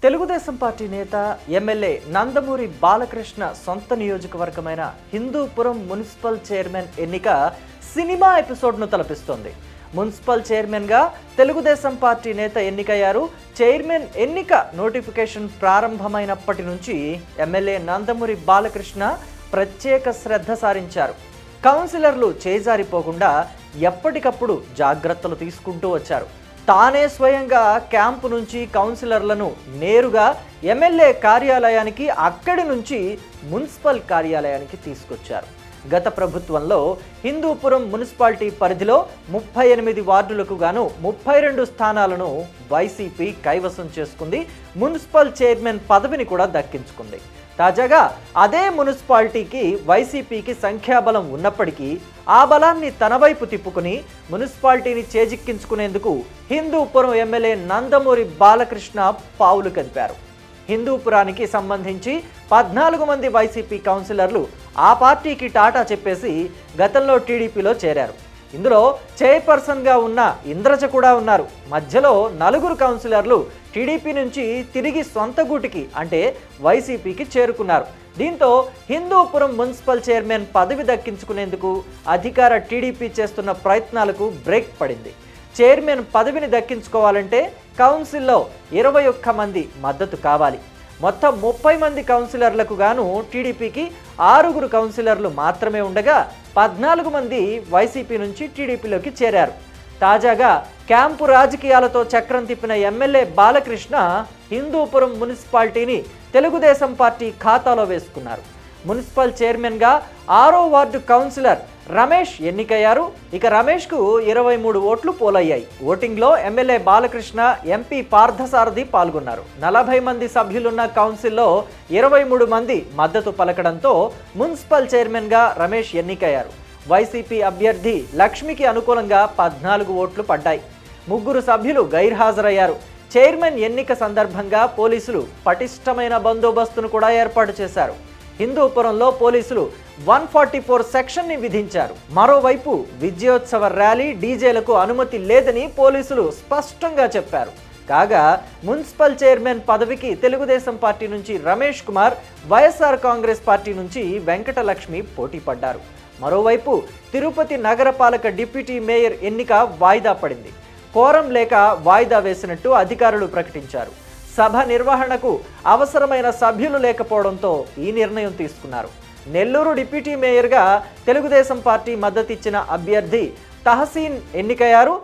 Telugu Desam party నేత MLA Nandamuri Balakrishna సొంత నియోజకవర్గమైన Hindupuram municipal chairman ఎన్నిక సినిమా ఎపిసోడ్ను తలపిస్తోంది. మున్సిపల్ చైర్మన్గా తెలుగుదేశం పార్టీ నేత ఎన్నికయ్యారు. చైర్మన్ ఎన్నిక నోటిఫికేషన్ ప్రారంభమైనప్పటి నుంచి ఎమ్మెల్యే నందమూరి బాలకృష్ణ ప్రత్యేక శ్రద్ధ సారించారు. కౌన్సిలర్లు చేజారిపోకుండా ఎప్పటికప్పుడు జాగ్రత్తలు తీసుకుంటూ వచ్చారు. తానే స్వయంగా క్యాంపు నుంచి కౌన్సిలర్లను నేరుగా ఎమ్మెల్యే కార్యాలయానికి, అక్కడి నుంచి మున్సిపల్ కార్యాలయానికి తీసుకొచ్చారు. గత ప్రభుత్వంలో హిందూపురం మున్సిపాలిటీ పరిధిలో 38 వార్డులకు గాను 32 స్థానాలను వైసీపీ కైవసం చేసుకుంది. మున్సిపల్ చైర్మన్ పదవిని కూడా దక్కించుకుంది. తాజాగా అదే మున్సిపాలిటీకి వైసీపీకి సంఖ్యాబలం ఉన్నప్పటికీ ఆ బలాన్ని తన వైపు తిప్పుకుని మున్సిపాలిటీని చేజిక్కించుకునేందుకు హిందూపురం ఎమ్మెల్యే నందమూరి బాలకృష్ణ పావులు కదిపారు. హిందూపురానికి సంబంధించి 14 మంది వైసీపీ కౌన్సిలర్లు ఆ పార్టీకి టాటా చెప్పేసి గతంలో టీడీపీలో చేరారు. ఇందులో చైర్పర్సన్గా ఉన్న ఇంద్రజ కూడా ఉన్నారు. మధ్యలో 4 కౌన్సిలర్లు టీడీపీ నుంచి తిరిగి సొంత గూటికి అంటే వైసీపీకి చేరుకున్నారు. దీంతో హిందూపురం మున్సిపల్ చైర్మన్ పదవి దక్కించుకునేందుకు అధికార టీడీపీ చేస్తున్న ప్రయత్నాలకు బ్రేక్ పడింది. చైర్మన్ పదవిని దక్కించుకోవాలంటే కౌన్సిల్లో 21 మంది మద్దతు కావాలి. మొత్తం 30 మంది కౌన్సిలర్లకు గాను టీడీపీకి 6 కౌన్సిలర్లు మాత్రమే ఉండగా 14 మంది వైసీపీ నుంచి టీడీపీలోకి చేరారు. తాజాగా క్యాంపు రాజకీయాలతో చక్రం తిప్పిన ఎమ్మెల్యే బాలకృష్ణ హిందూపురం మున్సిపాలిటీని తెలుగుదేశం పార్టీ ఖాతాలో వేసుకున్నారు. మున్సిపల్ చైర్మన్గా 6వ వార్డు కౌన్సిలర్ రమేష్ ఎన్నికయ్యారు. ఇక రమేష్కు 23 ఓట్లు పోలయ్యాయి. ఓటింగ్లో ఎమ్మెల్యే బాలకృష్ణ, ఎంపీ పార్థసారథి పాల్గొన్నారు. 40 మంది సభ్యులున్న కౌన్సిల్లో 23 మంది మద్దతు పలకడంతో మున్సిపల్ చైర్మన్గా రమేష్ ఎన్నికయ్యారు. వైసీపీ అభ్యర్థి లక్ష్మికి అనుకూలంగా 14 ఓట్లు పడ్డాయి. 3 సభ్యులు గైర్హాజరయ్యారు. చైర్మన్ ఎన్నిక సందర్భంగా పోలీసులు పటిష్టమైన బందోబస్తును కూడా ఏర్పాటు చేశారు. హిందూపురంలో పోలీసులు 144 సెక్షన్ని విధించారు. మరోవైపు విజయోత్సవ ర్యాలీ, డీజేలకు అనుమతి లేదని పోలీసులు స్పష్టంగా చెప్పారు. కాగా మున్సిపల్ చైర్మన్ పదవికి తెలుగుదేశం పార్టీ నుంచి రమేష్ కుమార్, వైఎస్ఆర్ కాంగ్రెస్ పార్టీ నుంచి వెంకటలక్ష్మి పోటీ పడ్డారు. మరోవైపు తిరుపతి నగరపాలక డిప్యూటీ మేయర్ ఎన్నిక వాయిదా పడింది. కోరం లేక వాయిదా వేసినట్టు అధికారులు ప్రకటించారు. సభ నిర్వహణకు అవసరమైన సభ్యులు లేకపోవడంతో ఈ నిర్ణయం తీసుకున్నారు. నెల్లూరు డిప్యూటీ మేయర్గా తెలుగుదేశం పార్టీ మద్దతిచ్చిన అభ్యర్థి తహసీన్ ఎన్నికయ్యారు.